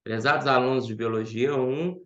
Prezados alunos de Biologia 1,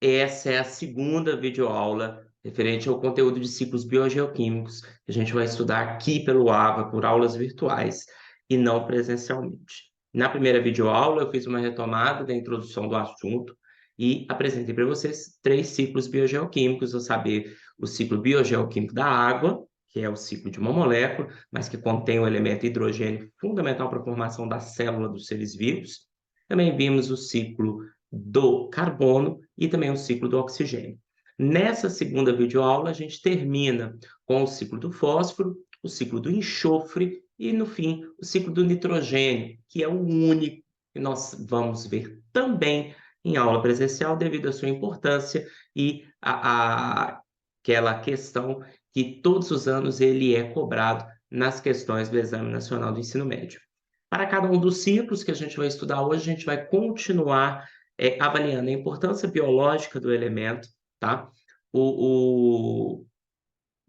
essa é a segunda videoaula referente ao conteúdo de ciclos biogeoquímicos que a gente vai estudar aqui pelo AVA, por aulas virtuais e não presencialmente. Na primeira videoaula, eu fiz uma retomada da introdução do assunto e apresentei para vocês 3 ciclos biogeoquímicos, a saber, o ciclo biogeoquímico da água, que é o ciclo de uma molécula, mas que contém o elemento hidrogênio fundamental para a formação da célula dos seres vivos. Também vimos o ciclo do carbono e também o ciclo do oxigênio. Nessa segunda videoaula, a gente termina com o ciclo do fósforo, o ciclo do enxofre e, no fim, o ciclo do nitrogênio, que é o único que nós vamos ver também em aula presencial devido à sua importância e aquela questão que todos os anos ele é cobrado nas questões do Exame Nacional do Ensino Médio. Para cada um dos ciclos que a gente vai estudar hoje, a gente vai continuar avaliando a importância biológica do elemento, tá? O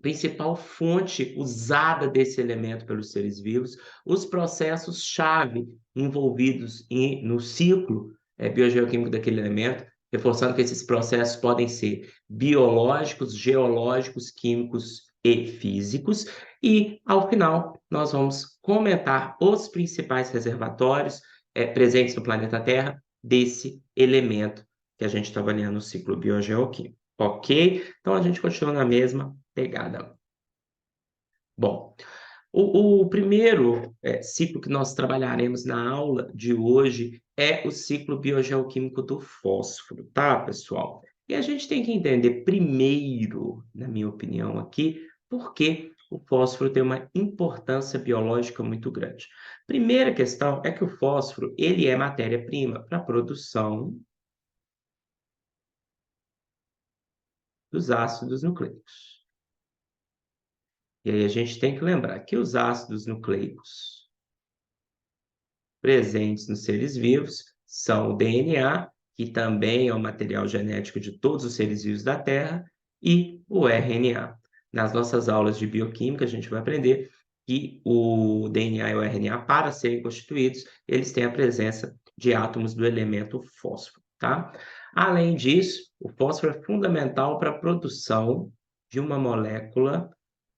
principal fonte usada desse elemento pelos seres vivos, os processos-chave envolvidos no ciclo biogeoquímico daquele elemento, reforçando que esses processos podem ser biológicos, geológicos, químicos e físicos. E, ao final, nós vamos comentar os principais reservatórios presentes no planeta Terra desse elemento que a gente está avaliando no ciclo biogeoquímico. Ok? Então, a gente continua na mesma pegada. Bom, o primeiro ciclo que nós trabalharemos na aula de hoje é o ciclo biogeoquímico do fósforo, tá, pessoal? E a gente tem que entender primeiro, na minha opinião aqui, por que o fósforo tem uma importância biológica muito grande. Primeira questão é que o fósforo, ele é matéria-prima para a produção dos ácidos nucleicos. E aí a gente tem que lembrar que os ácidos nucleicos presentes nos seres vivos são o DNA, que também é o material genético de todos os seres vivos da Terra, e o RNA. Nas nossas aulas de bioquímica, a gente vai aprender que o DNA e o RNA, para serem constituídos, eles têm a presença de átomos do elemento fósforo, tá? Além disso, o fósforo é fundamental para a produção de uma molécula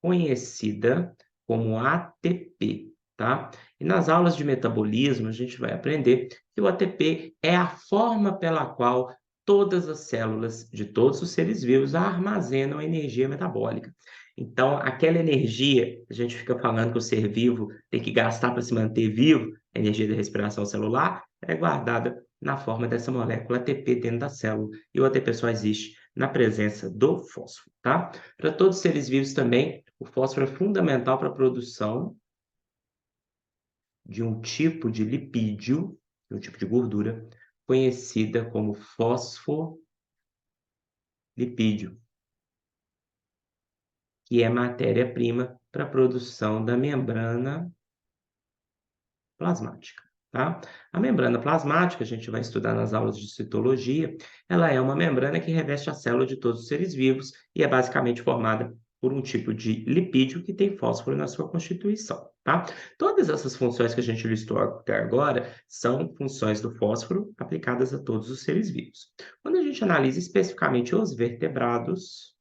conhecida como ATP, tá? E nas aulas de metabolismo, a gente vai aprender que o ATP é a forma pela qual todas as células de todos os seres vivos armazenam energia metabólica. Então, aquela energia, a gente fica falando que o ser vivo tem que gastar para se manter vivo, a energia da respiração celular, é guardada na forma dessa molécula ATP dentro da célula. E o ATP só existe na presença do fósforo, tá? Para todos os seres vivos também, o fósforo é fundamental para a produção de um tipo de lipídio, um tipo de gordura, conhecida como fosfolipídio, que é matéria-prima para a produção da membrana plasmática, tá? A membrana plasmática, a gente vai estudar nas aulas de citologia, ela é uma membrana que reveste a célula de todos os seres vivos e é basicamente formada por um tipo de lipídio que tem fósforo na sua constituição, tá? Todas essas funções que a gente listou até agora são funções do fósforo aplicadas a todos os seres vivos. Quando a gente analisa especificamente os vertebrados,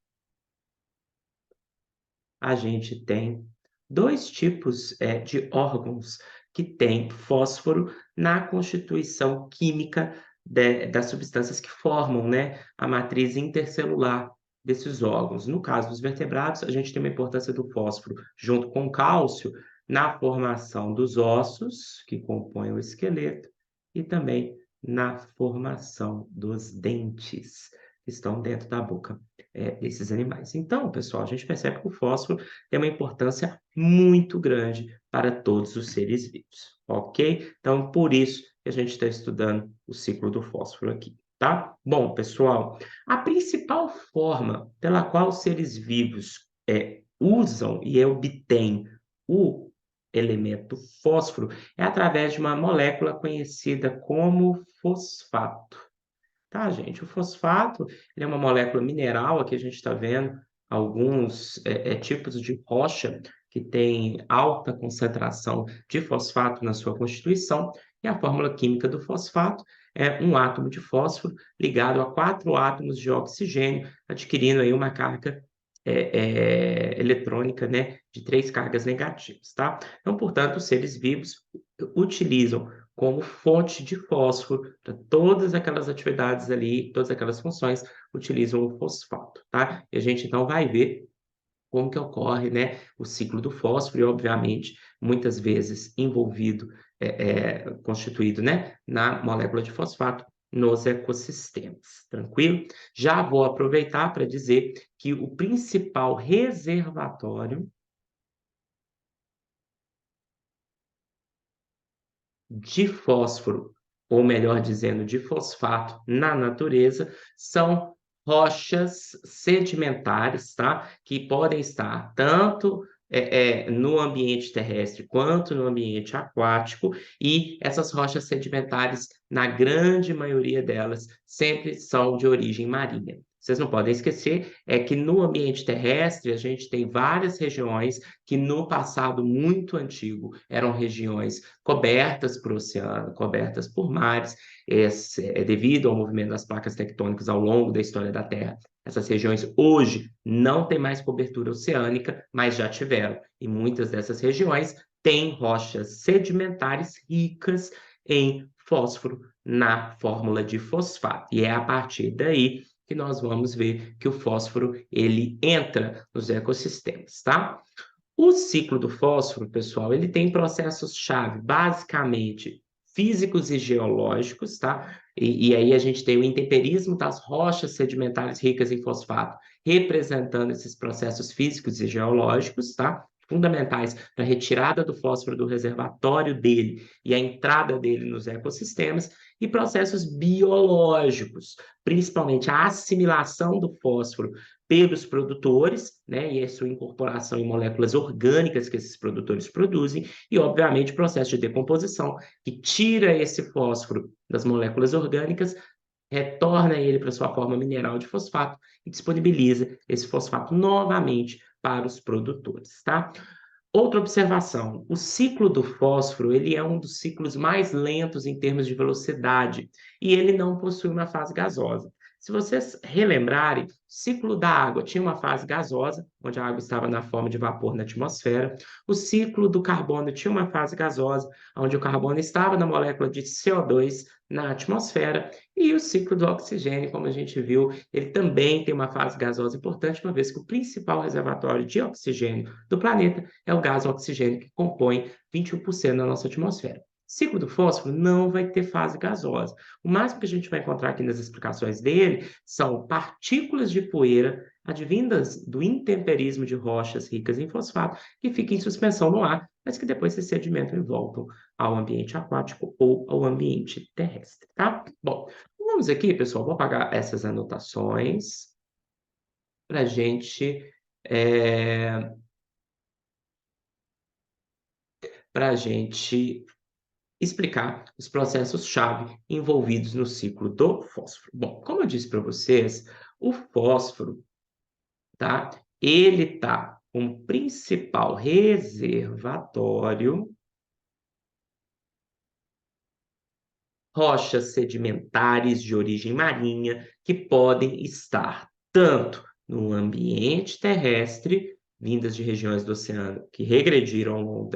a gente tem 2 tipos de órgãos que têm fósforo na constituição química das substâncias que formam, né, a matriz intercelular desses órgãos. No caso dos vertebrados, a gente tem uma importância do fósforo junto com o cálcio na formação dos ossos, que compõem o esqueleto, e também na formação dos dentes, que estão dentro da boca desses animais. Então, pessoal, a gente percebe que o fósforo tem uma importância muito grande para todos os seres vivos, ok? Então, por isso que a gente está estudando o ciclo do fósforo aqui, tá? Bom, pessoal, a principal forma pela qual os seres vivos usam e obtêm o elemento fósforo é através de uma molécula conhecida como fosfato. Tá, gente? O fosfato, ele é uma molécula mineral, aqui a gente está vendo alguns tipos de rocha que tem alta concentração de fosfato na sua constituição, E a fórmula química do fosfato é um átomo de fósforo ligado a 4 átomos de oxigênio, adquirindo aí uma carga eletrônica, né, de 3 cargas negativas, tá? Então, portanto, os seres vivos utilizam como fonte de fósforo para todas aquelas atividades ali, todas aquelas funções, utilizam o fosfato, tá? E a gente então vai ver como que ocorre, né, o ciclo do fósforo e, obviamente, muitas vezes envolvido, constituído, né, na molécula de fosfato nos ecossistemas, tranquilo? Já vou aproveitar para dizer que o principal reservatório de fósforo, ou melhor dizendo, de fosfato na natureza, são rochas sedimentares, tá? Que podem estar tanto no ambiente terrestre quanto no ambiente aquático, e essas rochas sedimentares, na grande maioria delas, sempre são de origem marinha. Vocês não podem esquecer é que no ambiente terrestre a gente tem várias regiões que no passado muito antigo eram regiões cobertas por oceano, cobertas por mares, devido ao movimento das placas tectônicas ao longo da história da Terra. Essas regiões hoje não têm mais cobertura oceânica, mas já tiveram. E muitas dessas regiões têm rochas sedimentares ricas em fósforo na fórmula de fosfato. E é a partir daí que nós vamos ver que o fósforo ele entra nos ecossistemas, tá? O ciclo do fósforo, pessoal, ele tem processos-chave, basicamente físicos e geológicos, tá? E aí a gente tem o intemperismo das rochas sedimentares ricas em fosfato, representando esses processos físicos e geológicos, tá? Fundamentais para a retirada do fósforo do reservatório dele e a entrada dele nos ecossistemas, e processos biológicos, principalmente a assimilação do fósforo pelos produtores, né, e a sua incorporação em moléculas orgânicas que esses produtores produzem, e, obviamente, o processo de decomposição, que tira esse fósforo das moléculas orgânicas, retorna ele para sua forma mineral de fosfato e disponibiliza esse fosfato novamente para os produtores, tá? Outra observação, o ciclo do fósforo, ele é um dos ciclos mais lentos em termos de velocidade, e ele não possui uma fase gasosa. Se vocês relembrarem, o ciclo da água tinha uma fase gasosa, onde a água estava na forma de vapor na atmosfera. O ciclo do carbono tinha uma fase gasosa, onde o carbono estava na molécula de CO2 na atmosfera. E o ciclo do oxigênio, como a gente viu, ele também tem uma fase gasosa importante, uma vez que o principal reservatório de oxigênio do planeta é o gás oxigênio, que compõe 21% da nossa atmosfera. Ciclo do fósforo não vai ter fase gasosa. O máximo que a gente vai encontrar aqui nas explicações dele são partículas de poeira advindas do intemperismo de rochas ricas em fosfato, que ficam em suspensão no ar, mas que depois se sedimentam e voltam ao ambiente aquático ou ao ambiente terrestre, tá? Bom, vamos aqui, pessoal, vou apagar essas anotações para é, a gente explicar os processos-chave envolvidos no ciclo do fósforo. Bom, como eu disse para vocês, o fósforo, tá? Ele tá como principal reservatório rochas sedimentares de origem marinha que podem estar tanto no ambiente terrestre, vindas de regiões do oceano que regrediram ao longo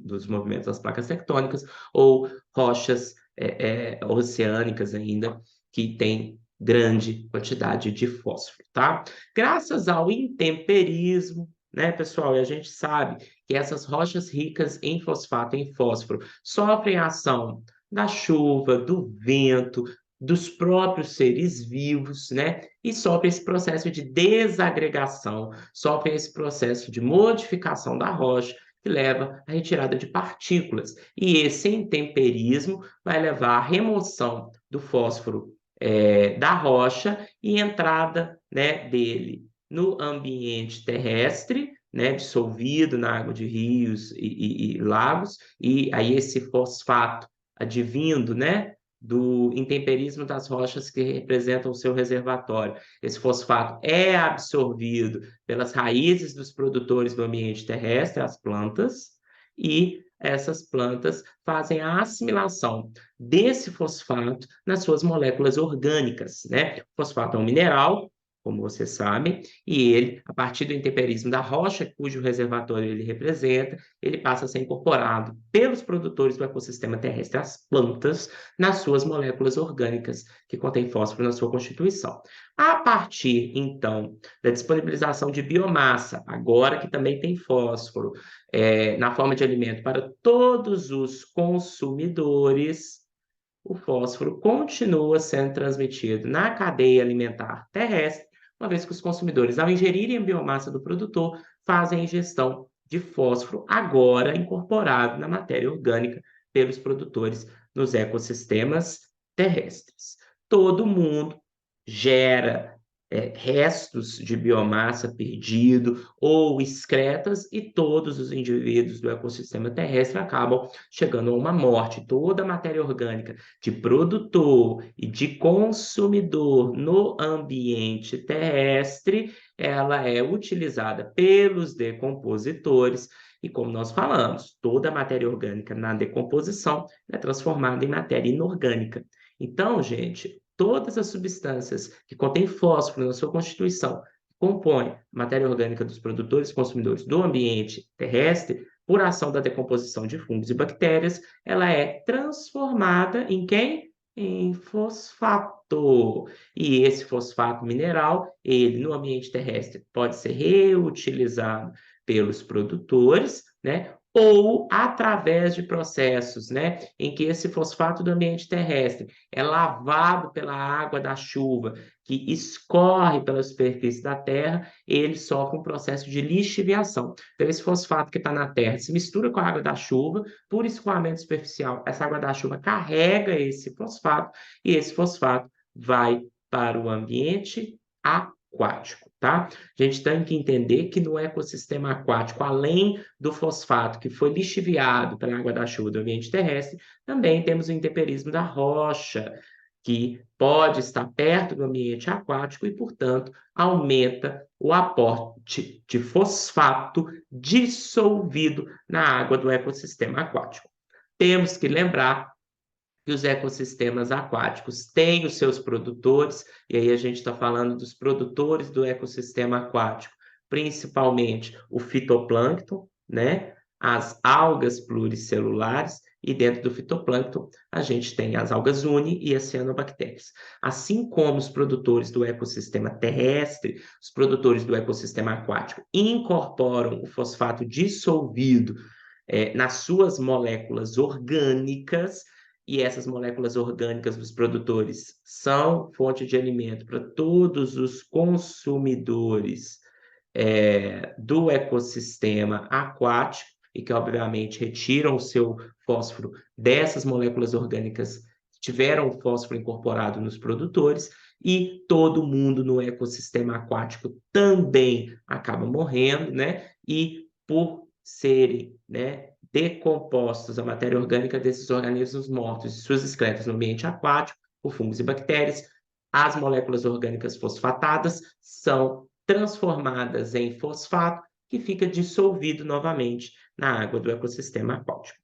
dos movimentos das placas tectônicas, ou rochas oceânicas ainda que têm grande quantidade de fósforo, tá? Graças ao intemperismo, né, pessoal, e a gente sabe que essas rochas ricas em fosfato, em fósforo, sofrem ação da chuva, do vento, dos próprios seres vivos, né? E sofre esse processo de desagregação, sofre esse processo de modificação da rocha, que leva à retirada de partículas. E esse intemperismo vai levar à remoção do fósforo da rocha e entrada, né, dele no ambiente terrestre, né, dissolvido na água de rios e lagos, e aí esse fosfato advindo, né, do intemperismo das rochas que representam o seu reservatório. Esse fosfato é absorvido pelas raízes dos produtores do ambiente terrestre, as plantas, e essas plantas fazem a assimilação desse fosfato nas suas moléculas orgânicas, né? O fosfato é um mineral, como vocês sabem, e ele, a partir do intemperismo da rocha, cujo reservatório ele representa, ele passa a ser incorporado pelos produtores do ecossistema terrestre, as plantas, nas suas moléculas orgânicas, que contêm fósforo na sua constituição. A partir, então, da disponibilização de biomassa, agora que também tem fósforo, na forma de alimento para todos os consumidores, o fósforo continua sendo transmitido na cadeia alimentar terrestre, uma vez que os consumidores, ao ingerirem a biomassa do produtor, fazem a ingestão de fósforo, agora incorporado na matéria orgânica pelos produtores nos ecossistemas terrestres. Todo mundo gera restos de biomassa perdido ou excretas, e todos os indivíduos do ecossistema terrestre acabam chegando a uma morte. Toda a matéria orgânica de produtor e de consumidor no ambiente terrestre, ela é utilizada pelos decompositores, e como nós falamos, toda a matéria orgânica na decomposição é transformada em matéria inorgânica. Então, gente, todas as substâncias que contêm fósforo na sua constituição, que compõem matéria orgânica dos produtores e consumidores do ambiente terrestre, por ação da decomposição de fungos e bactérias, ela é transformada em quem? Em fosfato. E esse fosfato mineral, ele no ambiente terrestre pode ser reutilizado pelos produtores, né? Ou através de processos, né, em que esse fosfato do ambiente terrestre é lavado pela água da chuva, que escorre pela superfície da Terra, ele sofre um processo de lixiviação. Então, esse fosfato que está na Terra se mistura com a água da chuva, por escoamento superficial, essa água da chuva carrega esse fosfato, e esse fosfato vai para o ambiente aquático, tá? A gente tem que entender que no ecossistema aquático, além do fosfato que foi lixiviado pela água da chuva do ambiente terrestre, também temos o intemperismo da rocha, que pode estar perto do ambiente aquático e, portanto, aumenta o aporte de fosfato dissolvido na água do ecossistema aquático. Temos que lembrar que os ecossistemas aquáticos têm os seus produtores, e aí a gente está falando dos produtores do ecossistema aquático, principalmente o fitoplâncton, né? As algas pluricelulares, e dentro do fitoplâncton a gente tem as algas uni e as cianobactérias. Assim como os produtores do ecossistema terrestre, os produtores do ecossistema aquático incorporam o fosfato dissolvido nas suas moléculas orgânicas, e essas moléculas orgânicas dos produtores são fonte de alimento para todos os consumidores do ecossistema aquático, e que, obviamente, retiram o seu fósforo dessas moléculas orgânicas que tiveram o fósforo incorporado nos produtores, e todo mundo no ecossistema aquático também acaba morrendo, né? E por serem, né, decompostos a matéria orgânica desses organismos mortos e suas excretas no ambiente aquático, por fungos e bactérias, as moléculas orgânicas fosfatadas são transformadas em fosfato, que fica dissolvido novamente na água do ecossistema aquático.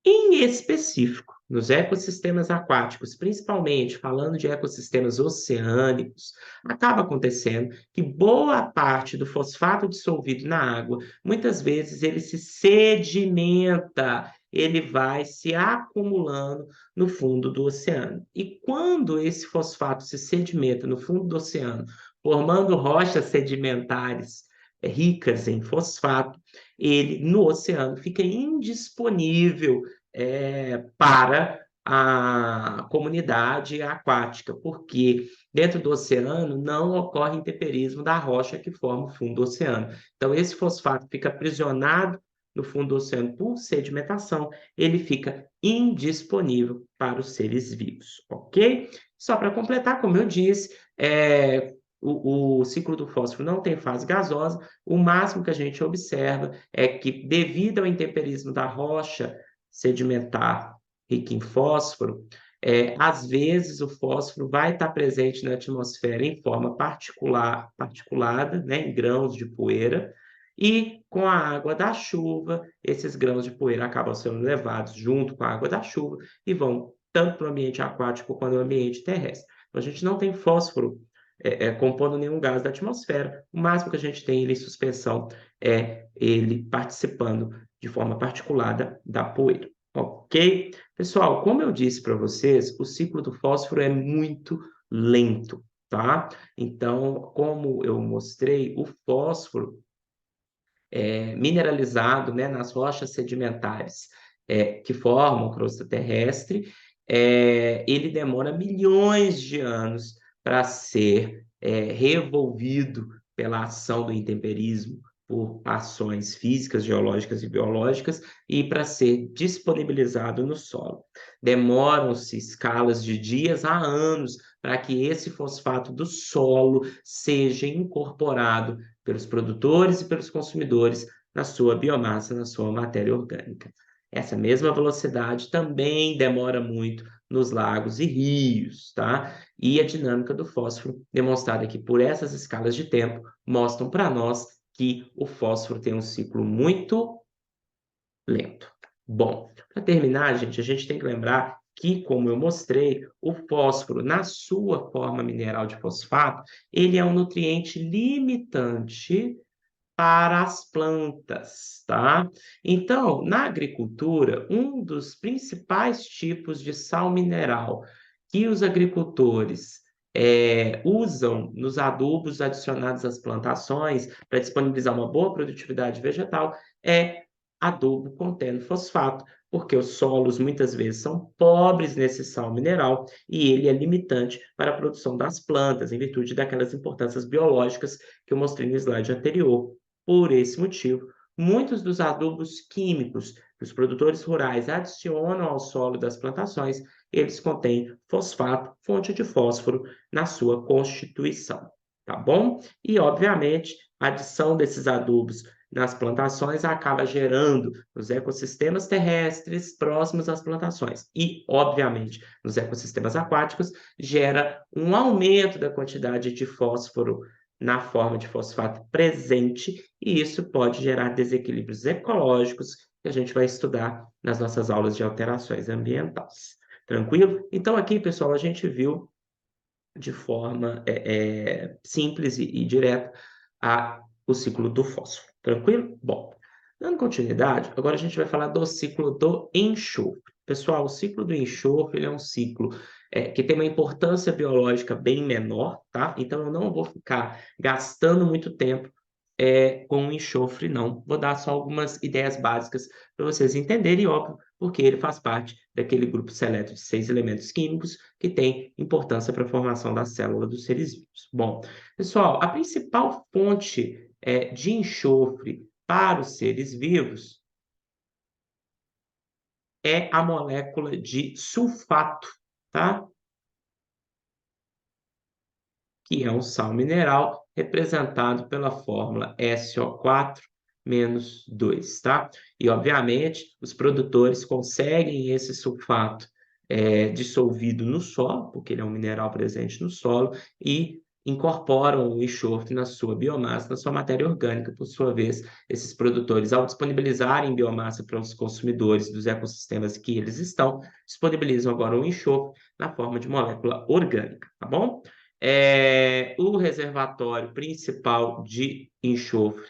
Em específico, nos ecossistemas aquáticos, principalmente falando de ecossistemas oceânicos, acaba acontecendo que boa parte do fosfato dissolvido na água, muitas vezes ele se sedimenta, ele vai se acumulando no fundo do oceano. E quando esse fosfato se sedimenta no fundo do oceano, formando rochas sedimentares ricas em fosfato, ele no oceano fica indisponível para a comunidade aquática, porque dentro do oceano não ocorre intemperismo da rocha que forma o fundo do oceano. Então, esse fosfato fica aprisionado no fundo do oceano por sedimentação, ele fica indisponível para os seres vivos, ok? Só para completar, como eu disse, o ciclo do fósforo não tem fase gasosa, o máximo que a gente observa é que, devido ao intemperismo da rocha sedimentar rica em fósforo, às vezes o fósforo vai estar presente na atmosfera em forma particulada, né, em grãos de poeira, E com a água da chuva, esses grãos de poeira acabam sendo levados junto com a água da chuva e vão tanto para o ambiente aquático quanto no ambiente terrestre. Então, a gente não tem fósforo compondo nenhum gás da atmosfera. O máximo que a gente tem ele em suspensão é ele participando de forma particulada da poeira. Ok? Pessoal, como eu disse para vocês, o ciclo do fósforo é muito lento, tá? Então, como eu mostrei, o fósforo mineralizado, né, nas rochas sedimentares que formam crosta terrestre, ele demora milhões de anos para ser revolvido pela ação do intemperismo, por ações físicas, geológicas e biológicas, e para ser disponibilizado no solo. Demoram-se escalas de dias a anos para que esse fosfato do solo seja incorporado pelos produtores e pelos consumidores na sua biomassa, na sua matéria orgânica. Essa mesma velocidade também demora muito nos lagos e rios, tá? E a dinâmica do fósforo, demonstrada aqui por essas escalas de tempo, mostram para nós que o fósforo tem um ciclo muito lento. Bom, para terminar, gente, a gente tem que lembrar que, como eu mostrei, o fósforo, na sua forma mineral de fosfato, ele é um nutriente limitante para as plantas, tá? Então, na agricultura, um dos principais tipos de sal mineral que os agricultores usam nos adubos adicionados às plantações para disponibilizar uma boa produtividade vegetal é adubo contendo fosfato, porque os solos muitas vezes são pobres nesse sal mineral e ele é limitante para a produção das plantas, em virtude daquelas importâncias biológicas que eu mostrei no slide anterior. Por esse motivo, muitos dos adubos químicos que os produtores rurais adicionam ao solo das plantações, eles contêm fosfato, fonte de fósforo, na sua constituição, tá bom? E, obviamente, a adição desses adubos nas plantações acaba gerando nos ecossistemas terrestres próximos às plantações e, obviamente, nos ecossistemas aquáticos, gera um aumento da quantidade de fósforo na forma de fosfato presente, e isso pode gerar desequilíbrios ecológicos que a gente vai estudar nas nossas aulas de alterações ambientais. Tranquilo? Então, aqui, pessoal, a gente viu de forma simples e direta o ciclo do fósforo. Tranquilo? Bom, dando continuidade, agora a gente vai falar do ciclo do enxofre. Pessoal, o ciclo do enxofre ele é um ciclo que tem uma importância biológica bem menor, tá? Então, eu não vou ficar gastando muito tempo com enxofre, não. Vou dar só algumas ideias básicas para vocês entenderem, óbvio, porque ele faz parte daquele grupo seleto de 6 elementos químicos que tem importância para a formação da célula dos seres vivos. Bom, pessoal, a principal fonte de enxofre para os seres vivos é a molécula de sulfato, tá? Que é um sal mineral representado pela fórmula SO4-2, tá? E, obviamente, os produtores conseguem esse sulfato dissolvido no solo, porque ele é um mineral presente no solo, e incorporam o enxofre na sua biomassa, na sua matéria orgânica. Por sua vez, esses produtores, ao disponibilizarem biomassa para os consumidores dos ecossistemas que eles estão, disponibilizam agora o enxofre na forma de molécula orgânica, tá bom? O reservatório principal de enxofre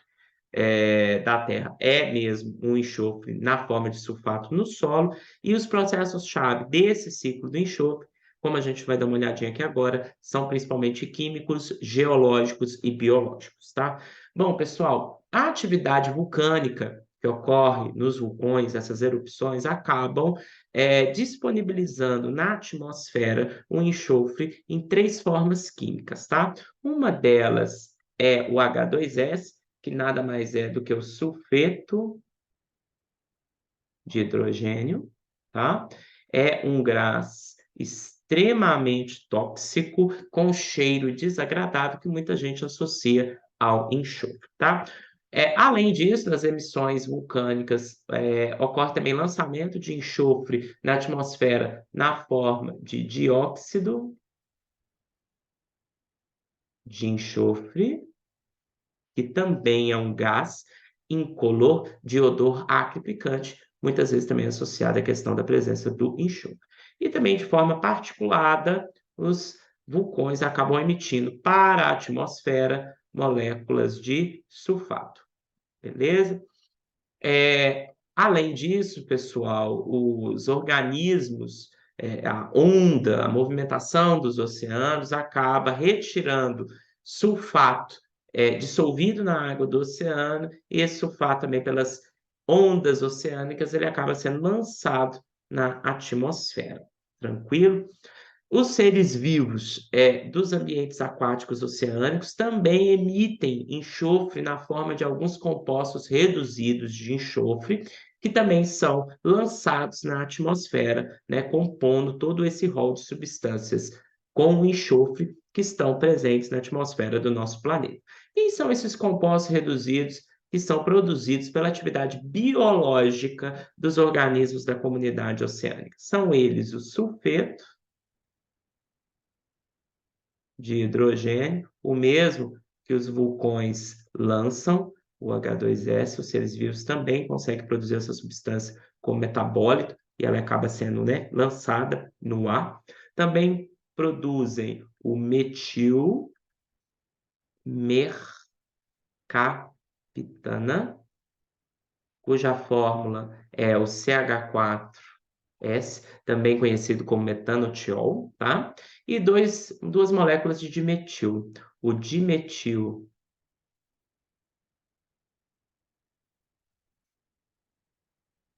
da Terra é mesmo um enxofre na forma de sulfato no solo, e os processos-chave desse ciclo do enxofre, como a gente vai dar uma olhadinha aqui agora, são principalmente químicos, geológicos e biológicos, tá? Bom, pessoal, a atividade vulcânica que ocorre nos vulcões, essas erupções, acabam disponibilizando na atmosfera o enxofre em 3 formas químicas, tá? Uma delas é o H2S, que nada mais é do que o sulfeto de hidrogênio, tá? É um gás extremamente tóxico, com cheiro desagradável, que muita gente associa ao enxofre, tá? Além disso, nas emissões vulcânicas, ocorre também lançamento de enxofre na atmosfera na forma de dióxido de enxofre, que também é um gás, incolor, de odor acre picante, muitas vezes também associada à questão da presença do enxofre. E também de forma particulada, os vulcões acabam emitindo para a atmosfera moléculas de sulfato, beleza? Além disso, pessoal, os organismos, a onda, a movimentação dos oceanos acaba retirando sulfato dissolvido na água do oceano, e esse sulfato também pelas ondas oceânicas, ele acaba sendo lançado na atmosfera. Tranquilo? Os seres vivos dos ambientes aquáticos oceânicos também emitem enxofre na forma de alguns compostos reduzidos de enxofre, que também são lançados na atmosfera, né, compondo todo esse rol de substâncias com enxofre que estão presentes na atmosfera do nosso planeta. E são esses compostos reduzidos que são produzidos pela atividade biológica dos organismos da comunidade oceânica. São eles o sulfeto de hidrogênio, o mesmo que os vulcões lançam, o H2S, os seres vivos também conseguem produzir essa substância como metabólito, e ela acaba sendo, né, lançada no ar. Também produzem o metil mercaptana, cuja fórmula é o CH4S, também conhecido como metanotiol, tá? E duas moléculas de dimetil, o dimetil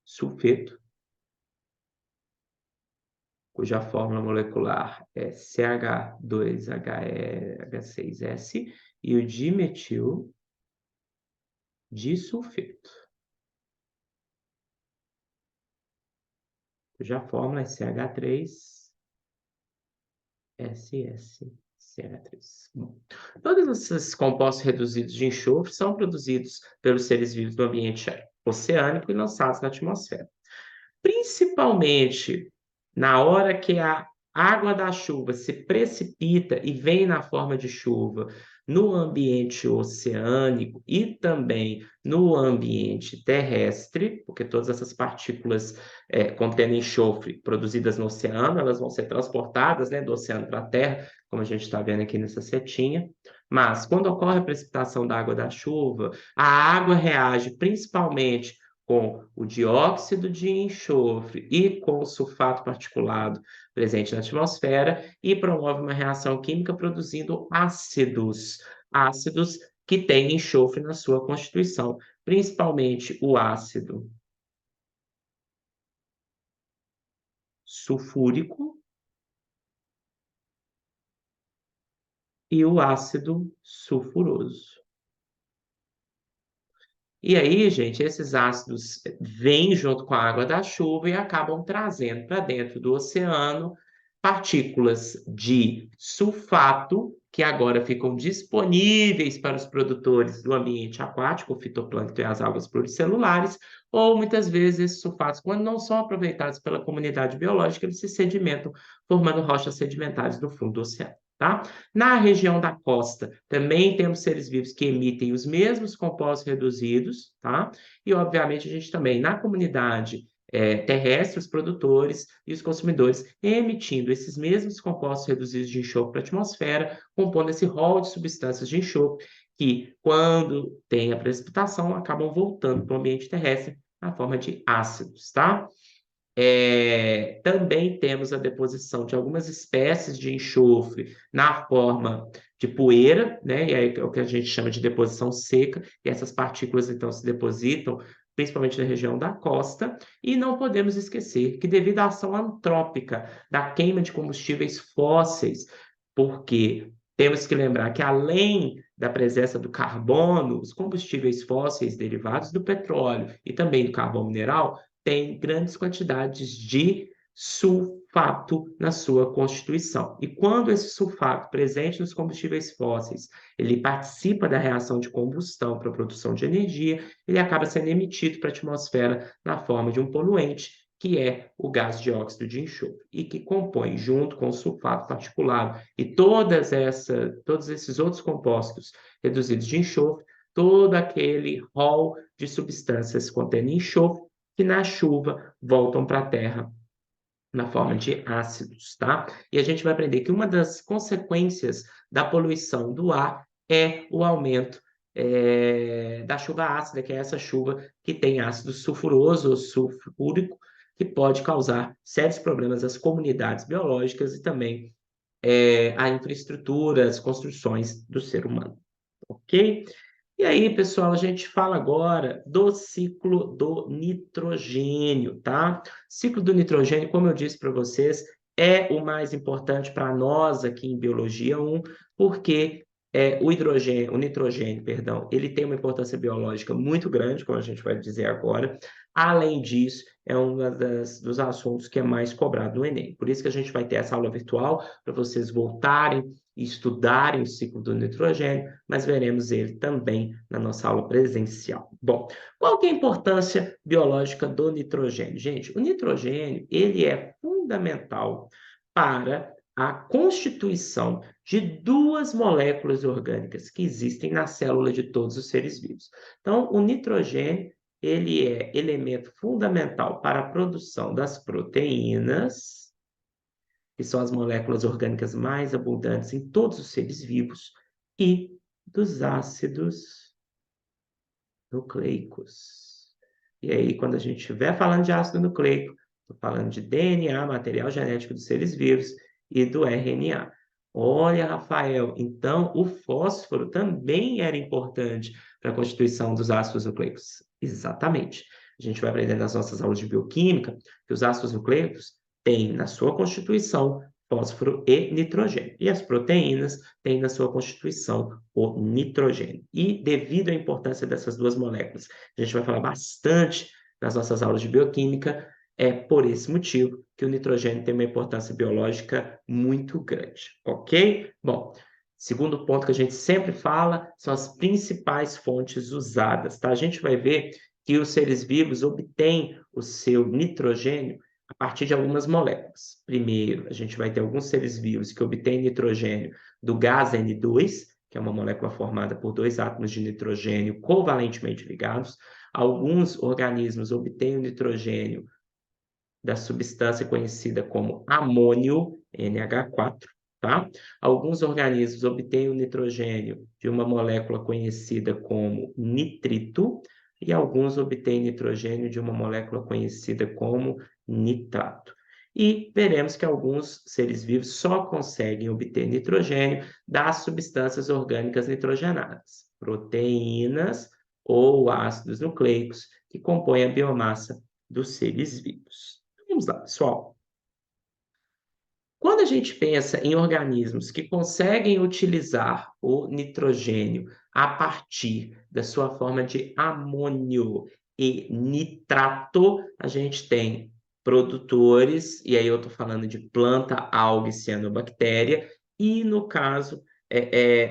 sulfeto, cuja fórmula molecular é CH2HH6S, e o dimetil disulfeto, cuja fórmula é CH3SS, Bom, todos esses compostos reduzidos de enxofre são produzidos pelos seres vivos do ambiente oceânico e lançados na atmosfera. Principalmente na hora que a água da chuva se precipita e vem na forma de chuva no ambiente oceânico e também no ambiente terrestre, porque todas essas partículas contendo enxofre produzidas no oceano, elas vão ser transportadas, né, do oceano para a Terra, como a gente está vendo aqui nessa setinha. Mas quando ocorre a precipitação da água da chuva, a água reage principalmente com o dióxido de enxofre e com o sulfato particulado presente na atmosfera e promove uma reação química produzindo ácidos que têm enxofre na sua constituição, principalmente o ácido sulfúrico e o ácido sulfuroso. E aí, gente, esses ácidos vêm junto com a água da chuva e acabam trazendo para dentro do oceano partículas de sulfato, que agora ficam disponíveis para os produtores do ambiente aquático, o fitoplâncton e as algas pluricelulares, ou muitas vezes esses sulfatos, quando não são aproveitados pela comunidade biológica, eles se sedimentam, formando rochas sedimentares no fundo do oceano. Tá? Na região da costa, também temos seres vivos que emitem os mesmos compostos reduzidos, tá? E, obviamente, a gente também, na comunidade terrestre, os produtores e os consumidores emitindo esses mesmos compostos reduzidos de enxofre para a atmosfera, compondo esse rol de substâncias de enxofre que, quando tem a precipitação, acabam voltando para o ambiente terrestre na forma de ácidos, tá? Também temos a deposição de algumas espécies de enxofre na forma de poeira, né? E aí é o que a gente chama de deposição seca, e essas partículas então se depositam principalmente na região da costa, e não podemos esquecer que devido à ação antrópica da queima de combustíveis fósseis, porque temos que lembrar que além da presença do carbono, os combustíveis fósseis derivados do petróleo e também do carvão mineral tem grandes quantidades de sulfato na sua constituição. E quando esse sulfato presente nos combustíveis fósseis, ele participa da reação de combustão para a produção de energia, ele acaba sendo emitido para a atmosfera na forma de um poluente, que é o gás dióxido de enxofre, e que compõe, junto com o sulfato particulado e todos esses outros compostos reduzidos de enxofre, todo aquele rol de substâncias contendo enxofre que na chuva voltam para a Terra na forma de ácidos, tá? E a gente vai aprender que uma das consequências da poluição do ar é o aumento da chuva ácida, que é essa chuva que tem ácido sulfuroso ou sulfúrico, que pode causar sérios problemas às comunidades biológicas e também à infraestrutura, às construções do ser humano, ok? E aí, pessoal, a gente fala agora do ciclo do nitrogênio, tá? Ciclo do nitrogênio, como eu disse para vocês, é o mais importante para nós aqui em Biologia 1, porque o nitrogênio, perdão, ele tem uma importância biológica muito grande, como a gente vai dizer agora. Além disso, é um dos assuntos que é mais cobrado no Enem. Por isso que a gente vai ter essa aula virtual, para vocês voltarem e estudarem o ciclo do nitrogênio, mas veremos ele também na nossa aula presencial. Bom, qual que é a importância biológica do nitrogênio? Gente, o nitrogênio, ele é fundamental para a constituição de duas moléculas orgânicas que existem na célula de todos os seres vivos. Então, o nitrogênio, ele é elemento fundamental para a produção das proteínas, que são as moléculas orgânicas mais abundantes em todos os seres vivos, e dos ácidos nucleicos. E aí, quando a gente estiver falando de ácido nucleico, estou falando de DNA, material genético dos seres vivos, e do RNA. Olha, Rafael, então o fósforo também era importante para a constituição dos ácidos nucleicos. Exatamente. A gente vai aprender nas nossas aulas de bioquímica que os ácidos nucleicos têm na sua constituição fósforo e nitrogênio. E as proteínas têm na sua constituição o nitrogênio. E devido à importância dessas duas moléculas, a gente vai falar bastante nas nossas aulas de bioquímica, é por esse motivo que o nitrogênio tem uma importância biológica muito grande, ok? Bom, segundo ponto que a gente sempre fala são as principais fontes usadas, tá? A gente vai ver que os seres vivos obtêm o seu nitrogênio a partir de algumas moléculas. Primeiro, a gente vai ter alguns seres vivos que obtêm nitrogênio do gás N2, que é uma molécula formada por dois átomos de nitrogênio covalentemente ligados. Alguns organismos obtêm o nitrogênio da substância conhecida como amônio, NH4, tá? Alguns organismos obtêm o nitrogênio de uma molécula conhecida como nitrito e alguns obtêm nitrogênio de uma molécula conhecida como nitrato. E veremos que alguns seres vivos só conseguem obter nitrogênio das substâncias orgânicas nitrogenadas, proteínas ou ácidos nucleicos que compõem a biomassa dos seres vivos. Vamos lá, pessoal. Quando a gente pensa em organismos que conseguem utilizar o nitrogênio a partir da sua forma de amônio e nitrato, a gente tem produtores, e aí eu estou falando de planta, alga e cianobactéria, e no caso,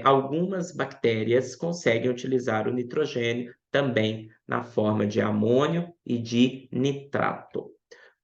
algumas bactérias conseguem utilizar o nitrogênio também na forma de amônio e de nitrato.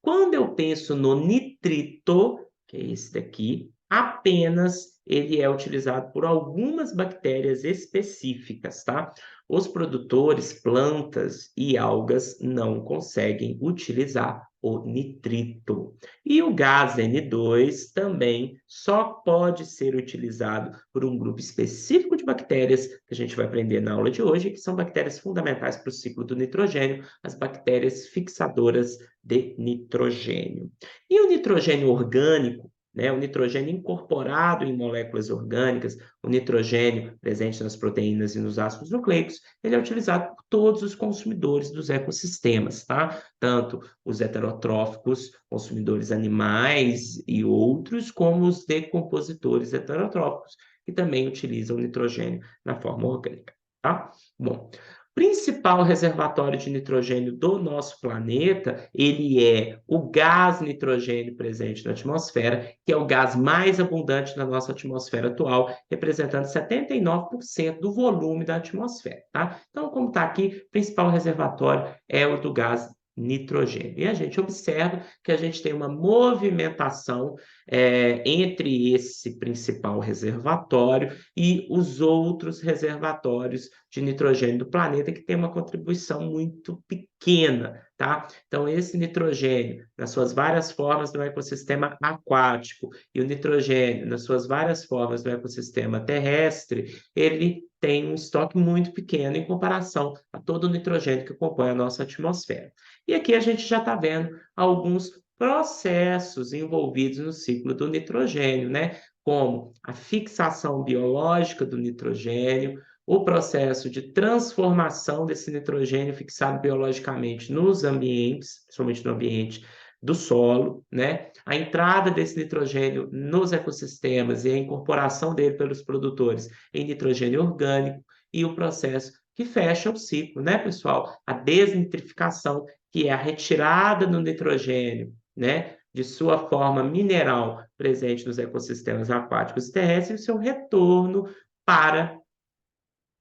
Quando eu penso no nitrito, que é esse daqui, apenas ele é utilizado por algumas bactérias específicas, tá? Os produtores, plantas e algas não conseguem utilizar o nitrito. E o gás N2 também só pode ser utilizado por um grupo específico de bactérias, que a gente vai aprender na aula de hoje, que são bactérias fundamentais para o ciclo do nitrogênio, as bactérias fixadoras de nitrogênio. E o nitrogênio orgânico, né, o nitrogênio incorporado em moléculas orgânicas, o nitrogênio presente nas proteínas e nos ácidos nucleicos, ele é utilizado por todos os consumidores dos ecossistemas, tá? Tanto os heterotróficos, consumidores animais e outros, como os decompositores heterotróficos, que também utilizam o nitrogênio na forma orgânica, tá? Bom, principal reservatório de nitrogênio do nosso planeta, ele é o gás nitrogênio presente na atmosfera, que é o gás mais abundante na nossa atmosfera atual, representando 79% do volume da atmosfera, tá? Então, como está aqui, o principal reservatório é o do gás nitrogênio. E a gente observa que a gente tem uma movimentação entre esse principal reservatório e os outros reservatórios de nitrogênio do planeta que tem uma contribuição muito pequena, tá? Então, esse nitrogênio, nas suas várias formas no ecossistema aquático, e o nitrogênio, nas suas várias formas no ecossistema terrestre, ele tem um estoque muito pequeno em comparação a todo o nitrogênio que compõe a nossa atmosfera. E aqui a gente já está vendo alguns processos envolvidos no ciclo do nitrogênio, né? Como a fixação biológica do nitrogênio, o processo de transformação desse nitrogênio fixado biologicamente nos ambientes, principalmente no ambiente do solo, né? A entrada desse nitrogênio nos ecossistemas e a incorporação dele pelos produtores em nitrogênio orgânico e o processo que fecha o ciclo, né, pessoal? A desnitrificação, que é a retirada do nitrogênio, né, de sua forma mineral presente nos ecossistemas aquáticos e terrestres e o seu retorno para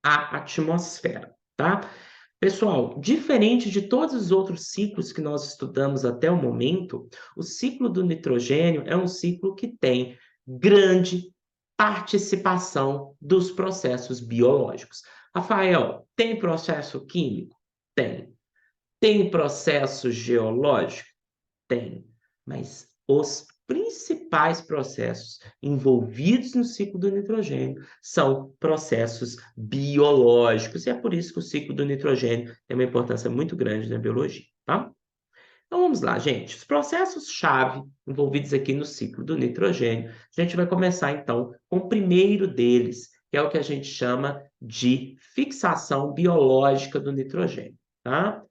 a atmosfera, tá? Pessoal, diferente de todos os outros ciclos que nós estudamos até o momento, o ciclo do nitrogênio é um ciclo que tem grande participação dos processos biológicos. Rafael, tem processo químico? Tem. Tem processo geológico? Tem, mas os principais processos envolvidos no ciclo do nitrogênio são processos biológicos, e é por isso que o ciclo do nitrogênio tem uma importância muito grande na biologia, tá? Então vamos lá, gente. Os processos-chave envolvidos aqui no ciclo do nitrogênio, a gente vai começar então com o primeiro deles, que é o que a gente chama de fixação biológica do nitrogênio, tá?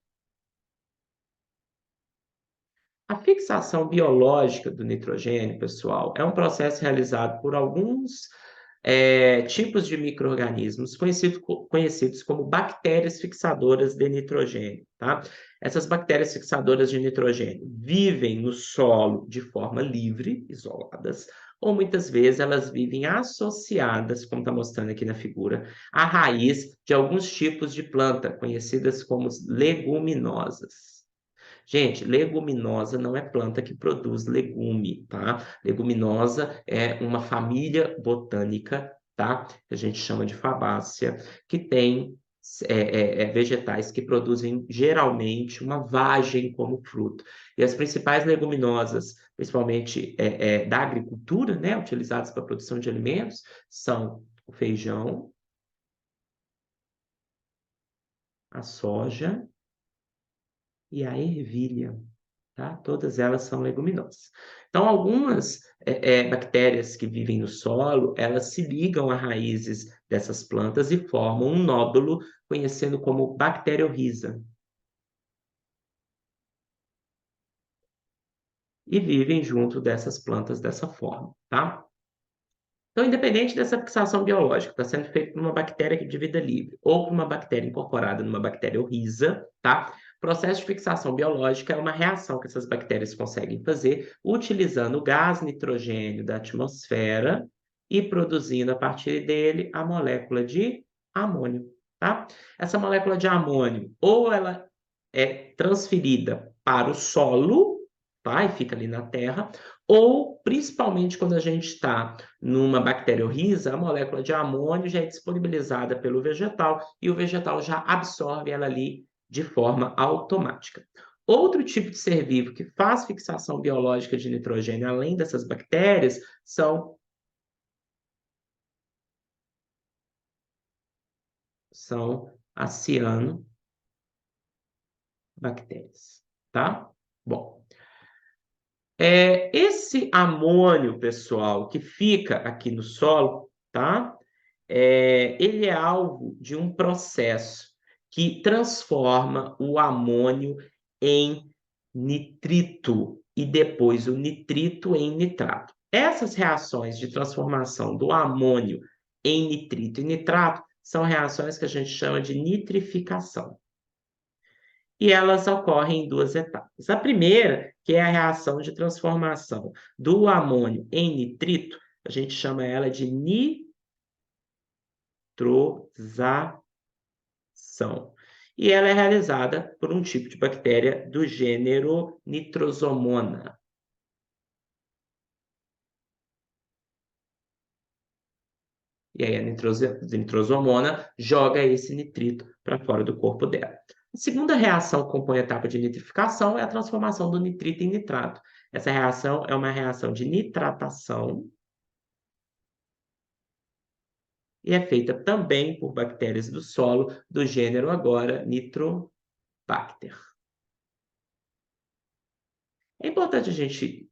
A fixação biológica do nitrogênio, pessoal, é um processo realizado por alguns tipos de micro-organismos conhecidos como bactérias fixadoras de nitrogênio, tá? Essas bactérias fixadoras de nitrogênio vivem no solo de forma livre, isoladas, ou muitas vezes elas vivem associadas, como está mostrando aqui na figura, à raiz de alguns tipos de planta, conhecidas como leguminosas. Gente, leguminosa não é planta que produz legume, tá? Leguminosa é uma família botânica, tá? Que a gente chama de fabácea, que tem vegetais que produzem geralmente uma vagem como fruto. E as principais leguminosas, principalmente da agricultura, né? Utilizadas para a produção de alimentos, são o feijão, a soja e a ervilha. Tá? Todas elas são leguminosas. Então, algumas bactérias que vivem no solo, elas se ligam a raízes dessas plantas e formam um nódulo conhecido como bacteriorriza. E vivem junto dessas plantas dessa forma, tá? Então, independente dessa fixação biológica, está sendo feito por uma bactéria de vida livre ou por uma bactéria incorporada numa bacteriorriza, tá? O processo de fixação biológica é uma reação que essas bactérias conseguem fazer utilizando o gás nitrogênio da atmosfera e produzindo a partir dele a molécula de amônio, tá? Essa molécula de amônio ou ela é transferida para o solo, tá? E fica ali na terra, ou principalmente quando a gente está numa bacteriorrisa, a molécula de amônio já é disponibilizada pelo vegetal e o vegetal já absorve ela ali de forma automática. Outro tipo de ser vivo que faz fixação biológica de nitrogênio, além dessas bactérias, são as cianobactérias, tá? Bom, esse amônio, pessoal, que fica aqui no solo, tá? Ele é alvo de um processo que transforma o amônio em nitrito e depois o nitrito em nitrato. Essas reações de transformação do amônio em nitrito e nitrato são reações que a gente chama de nitrificação. E elas ocorrem em duas etapas. A primeira, que é a reação de transformação do amônio em nitrito, a gente chama ela de nitrosação. E ela é realizada por um tipo de bactéria do gênero e aí a nitrosomona joga esse nitrito para fora do corpo dela. A segunda reação que compõe a etapa de nitrificação é a transformação do nitrito em nitrato. Essa reação é uma reação de nitratação e é feita também por bactérias do solo do gênero agora Nitrobacter. É importante a gente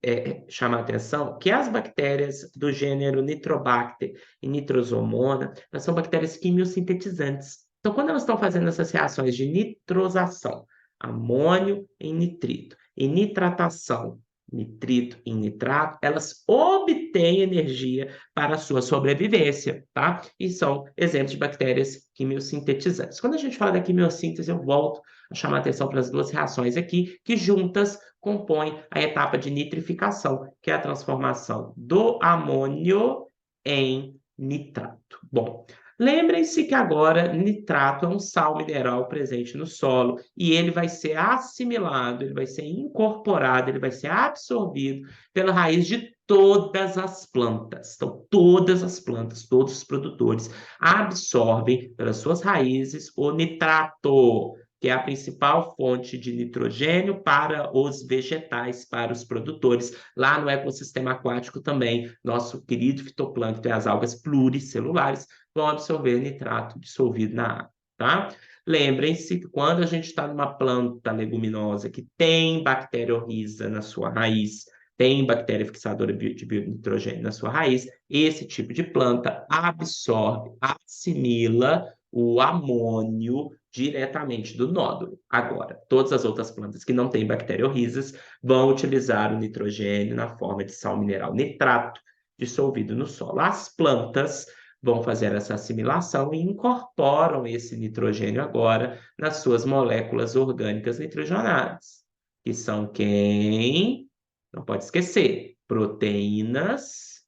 chamar a atenção que as bactérias do gênero Nitrobacter e Nitrosomona, elas são bactérias quimiosintetizantes. Então, quando elas estão fazendo essas reações de nitrosação, amônio em nitrito, e nitratação, nitrito em nitrato, elas obtêm energia para a sua sobrevivência, tá? E são exemplos de bactérias quimiosintetizantes. Quando a gente fala da quimiossíntese, eu volto a chamar a atenção para as duas reações aqui, que juntas compõem a etapa de nitrificação, que é a transformação do amônio em nitrato. Bom, lembrem-se que agora nitrato é um sal mineral presente no solo e ele vai ser assimilado, ele vai ser incorporado, ele vai ser absorvido pela raiz de todas as plantas. Então, todas as plantas, todos os produtores absorvem pelas suas raízes o nitrato, que é a principal fonte de nitrogênio para os vegetais, para os produtores. Lá no ecossistema aquático também, nosso querido fitoplâncton e as algas pluricelulares vão absorver nitrato dissolvido na água, tá? Lembrem-se que quando a gente está numa planta leguminosa que tem bacteriorrhiza na sua raiz, tem bactéria fixadora de bionitrogênio na sua raiz, esse tipo de planta absorve, assimila o amônio diretamente do nódulo. Agora, todas as outras plantas que não têm bacteriorrizas vão utilizar o nitrogênio na forma de sal mineral nitrato dissolvido no solo. As plantas vão fazer essa assimilação e incorporam esse nitrogênio agora nas suas moléculas orgânicas nitrogenadas, que são quem? Não pode esquecer, proteínas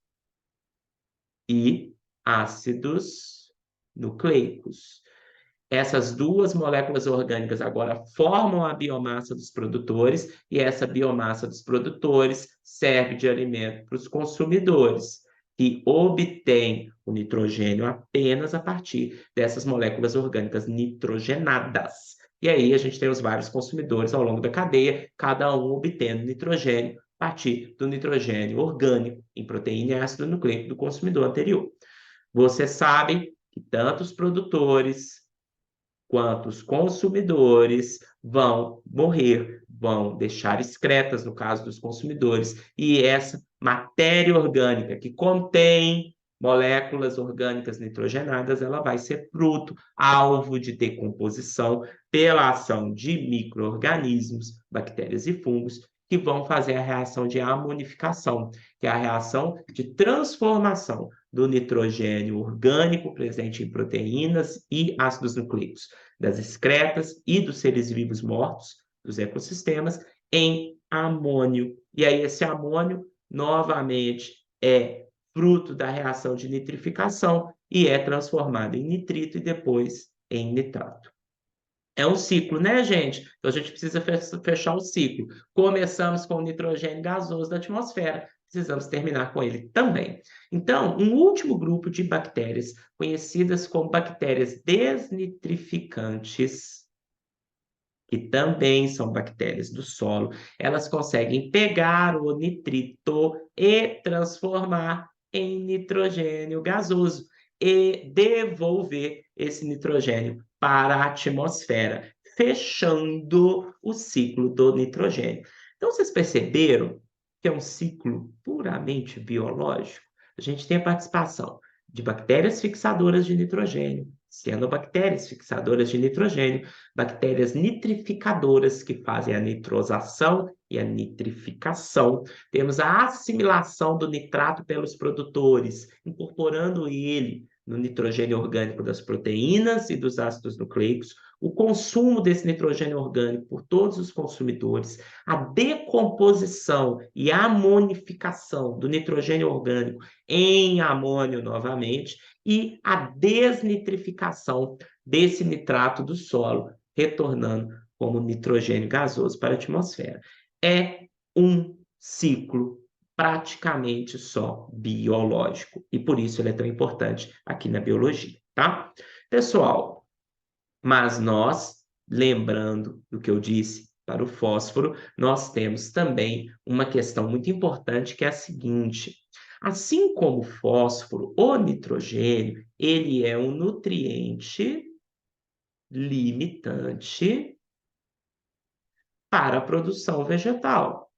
e ácidos nucleicos. Essas duas moléculas orgânicas agora formam a biomassa dos produtores, e essa biomassa dos produtores serve de alimento para os consumidores, que obtêm o nitrogênio apenas a partir dessas moléculas orgânicas nitrogenadas. E aí a gente tem os vários consumidores ao longo da cadeia, cada um obtendo nitrogênio a partir do nitrogênio orgânico em proteína e ácido nucleico do consumidor anterior. Vocês sabem que tanto os produtores quanto os consumidores vão morrer, vão deixar excretas, no caso dos consumidores, e essa matéria orgânica que contém moléculas orgânicas nitrogenadas, ela vai ser fruto, alvo de decomposição pela ação de micro-organismos, bactérias e fungos, que vão fazer a reação de amonificação, que é a reação de transformação do nitrogênio orgânico presente em proteínas e ácidos nucleicos, das excretas e dos seres vivos mortos dos ecossistemas, em amônio. E aí esse amônio, novamente, é fruto da reação de nitrificação e é transformado em nitrito e depois em nitrato. É um ciclo, né, gente? Então a gente precisa fechar o ciclo. Começamos com o nitrogênio gasoso da atmosfera, precisamos terminar com ele também. Então, um último grupo de bactérias, conhecidas como bactérias desnitrificantes, que também são bactérias do solo, elas conseguem pegar o nitrito e transformar em nitrogênio gasoso e devolver esse nitrogênio para a atmosfera, fechando o ciclo do nitrogênio. Então, vocês perceberam que é um ciclo puramente biológico? A gente tem a participação de bactérias fixadoras de nitrogênio, cianobactérias fixadoras de nitrogênio, bactérias nitrificadoras que fazem a nitrosação e a nitrificação. Temos a assimilação do nitrato pelos produtores, incorporando ele no nitrogênio orgânico das proteínas e dos ácidos nucleicos, o consumo desse nitrogênio orgânico por todos os consumidores, a decomposição e a amonificação do nitrogênio orgânico em amônio novamente e a desnitrificação desse nitrato do solo, retornando como nitrogênio gasoso para a atmosfera. É um ciclo praticamente só biológico. E por isso ele é tão importante aqui na biologia, tá? Pessoal, mas nós, lembrando do que eu disse para o fósforo, nós temos também uma questão muito importante que é a seguinte: assim como o fósforo, o nitrogênio, ele é um nutriente limitante para a produção vegetal.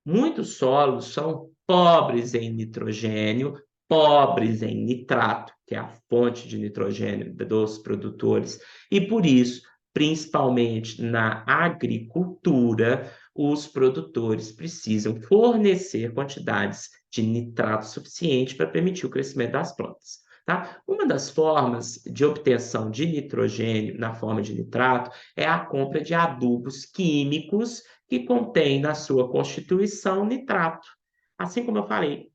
Muitos solos são pobres em nitrogênio, pobres em nitrato, que é a fonte de nitrogênio dos produtores, e por isso, principalmente na agricultura, os produtores precisam fornecer quantidades de nitrato suficiente para permitir o crescimento das plantas. Tá? Uma das formas de obtenção de nitrogênio na forma de nitrato é a compra de adubos químicos que contém na sua constituição nitrato. Assim como eu falei,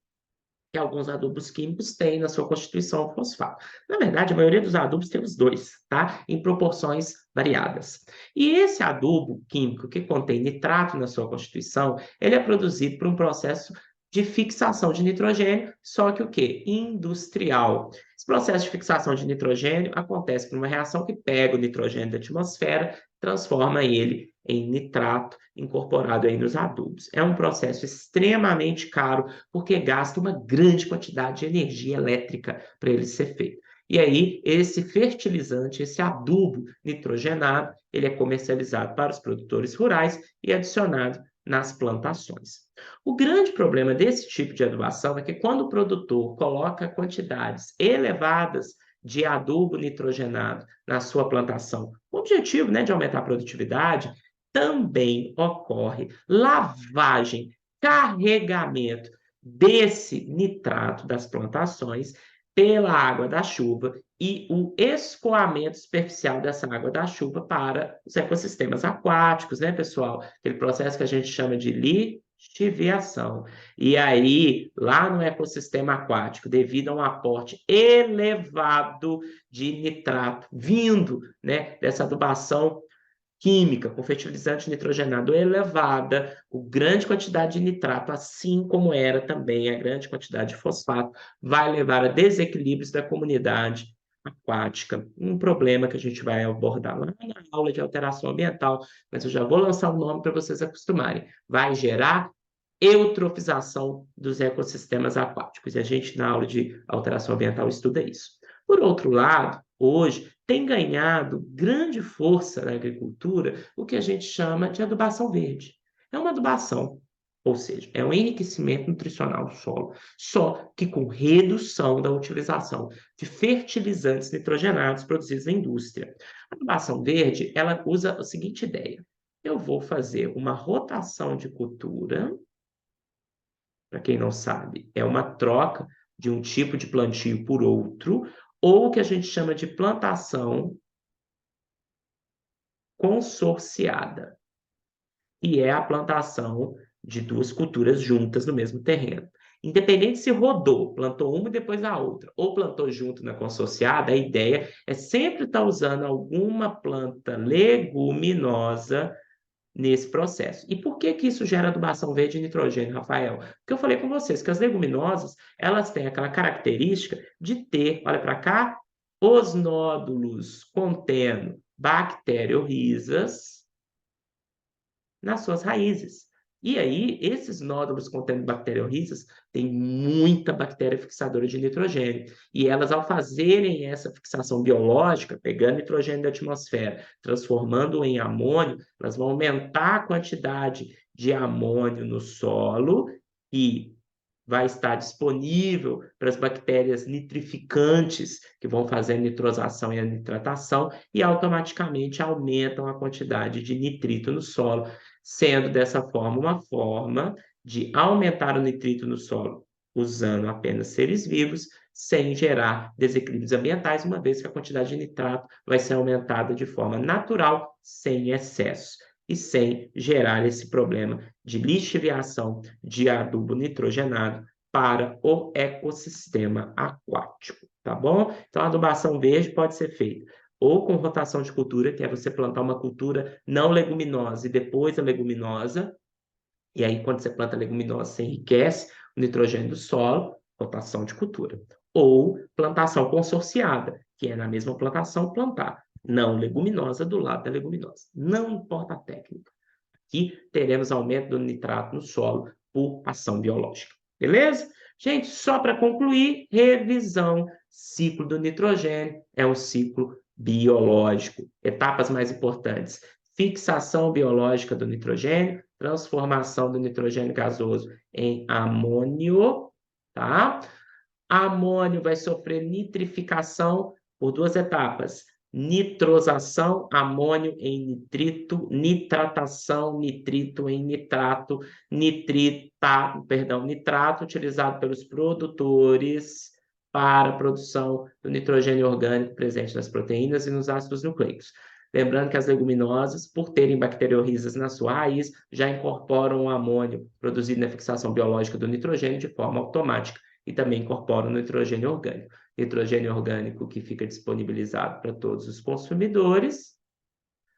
que alguns adubos químicos têm na sua constituição fosfato. Na verdade, a maioria dos adubos tem os dois, tá? Em proporções variadas. E esse adubo químico que contém nitrato na sua constituição, ele é produzido por um processo de fixação de nitrogênio, só que o quê? Industrial. Esse processo de fixação de nitrogênio acontece por uma reação que pega o nitrogênio da atmosfera, transforma ele em nitrato incorporado aí nos adubos. É um processo extremamente caro, porque gasta uma grande quantidade de energia elétrica para ele ser feito. E aí, esse fertilizante, esse adubo nitrogenado, ele é comercializado para os produtores rurais e adicionado nas plantações. O grande problema desse tipo de adubação é que quando o produtor coloca quantidades elevadas de adubo nitrogenado na sua plantação, com o objetivo, né, de aumentar a produtividade, também ocorre lavagem, carregamento desse nitrato das plantações pela água da chuva e o escoamento superficial dessa água da chuva para os ecossistemas aquáticos, né, pessoal? Aquele processo que a gente chama de lixiviação. E aí, lá no ecossistema aquático, devido a um aporte elevado de nitrato vindo, né, dessa adubação química com fertilizante nitrogenado elevada, com grande quantidade de nitrato, assim como era também a grande quantidade de fosfato, vai levar a desequilíbrios da comunidade aquática. Um problema que a gente vai abordar lá na aula de alteração ambiental, mas eu já vou lançar o nome para vocês acostumarem. Vai gerar eutrofização dos ecossistemas aquáticos. E a gente, na aula de alteração ambiental, estuda isso. Por outro lado, hoje tem ganhado grande força na agricultura o que a gente chama de adubação verde. É uma adubação, ou seja, é um enriquecimento nutricional do solo, só que com redução da utilização de fertilizantes nitrogenados produzidos na indústria. A adubação verde, ela usa a seguinte ideia: eu vou fazer uma rotação de cultura, para quem não sabe, é uma troca de um tipo de plantio por outro, ou o que a gente chama de plantação consorciada, e é a plantação de duas culturas juntas no mesmo terreno. Independente se rodou, plantou uma e depois a outra, ou plantou junto na consorciada, a ideia é sempre estar usando alguma planta leguminosa nesse processo. E por que que isso gera adubação verde e nitrogênio, Rafael? Porque eu falei com vocês que as leguminosas, elas têm aquela característica de ter, olha para cá, os nódulos contendo bacteriorrizas nas suas raízes. E aí, esses nódulos contendo bacteriorrizas têm muita bactéria fixadora de nitrogênio. E elas, ao fazerem essa fixação biológica, pegando nitrogênio da atmosfera, transformando-o em amônio, elas vão aumentar a quantidade de amônio no solo e vai estar disponível para as bactérias nitrificantes que vão fazer a nitrosação e a nitratação e automaticamente aumentam a quantidade de nitrito no solo, sendo dessa forma uma forma de aumentar o nitrito no solo usando apenas seres vivos, sem gerar desequilíbrios ambientais, uma vez que a quantidade de nitrato vai ser aumentada de forma natural, sem excesso e sem gerar esse problema de lixiviação de adubo nitrogenado para o ecossistema aquático, tá bom? Então, a adubação verde pode ser feita ou com rotação de cultura, que é você plantar uma cultura não leguminosa e depois a leguminosa, e aí quando você planta a leguminosa, você enriquece o nitrogênio do solo, rotação de cultura. Ou plantação consorciada, que é na mesma plantação plantar não leguminosa do lado da leguminosa. Não importa a técnica. Aqui teremos aumento do nitrato no solo por ação biológica. Beleza? Gente, só para concluir, revisão. Ciclo do nitrogênio é um ciclo biológico. Etapas mais importantes: fixação biológica do nitrogênio, transformação do nitrogênio gasoso em amônio, tá? Amônio vai sofrer nitrificação por duas etapas: nitrosação, amônio em nitrito, nitratação, nitrito em nitrato, nitrato utilizado pelos produtores para a produção do nitrogênio orgânico presente nas proteínas e nos ácidos nucleicos. Lembrando que as leguminosas, por terem bacteriorrizas na sua raiz, já incorporam o amônio produzido na fixação biológica do nitrogênio de forma automática e também incorporam nitrogênio orgânico. Nitrogênio orgânico que fica disponibilizado para todos os consumidores.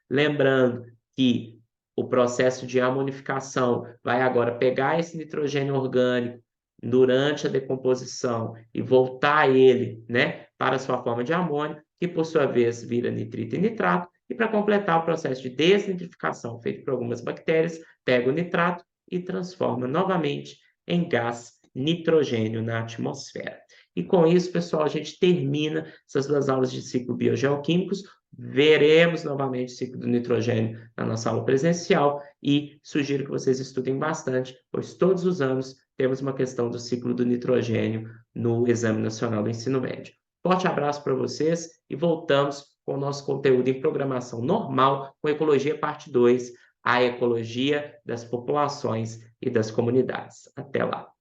Lembrando que o processo de amonificação vai agora pegar esse nitrogênio orgânico durante a decomposição e voltar ele, né, para a sua forma de amônio, que por sua vez vira nitrito e nitrato, e para completar o processo de desnitrificação feito por algumas bactérias, pega o nitrato e transforma novamente em gás nitrogênio na atmosfera. E com isso, pessoal, a gente termina essas duas aulas de ciclo biogeoquímicos. Veremos novamente o ciclo do nitrogênio na nossa aula presencial e sugiro que vocês estudem bastante, pois todos os anos temos uma questão do ciclo do nitrogênio no Exame Nacional do Ensino Médio. Forte abraço para vocês e voltamos com o nosso conteúdo em programação normal, com Ecologia Parte 2, a ecologia das populações e das comunidades. Até lá!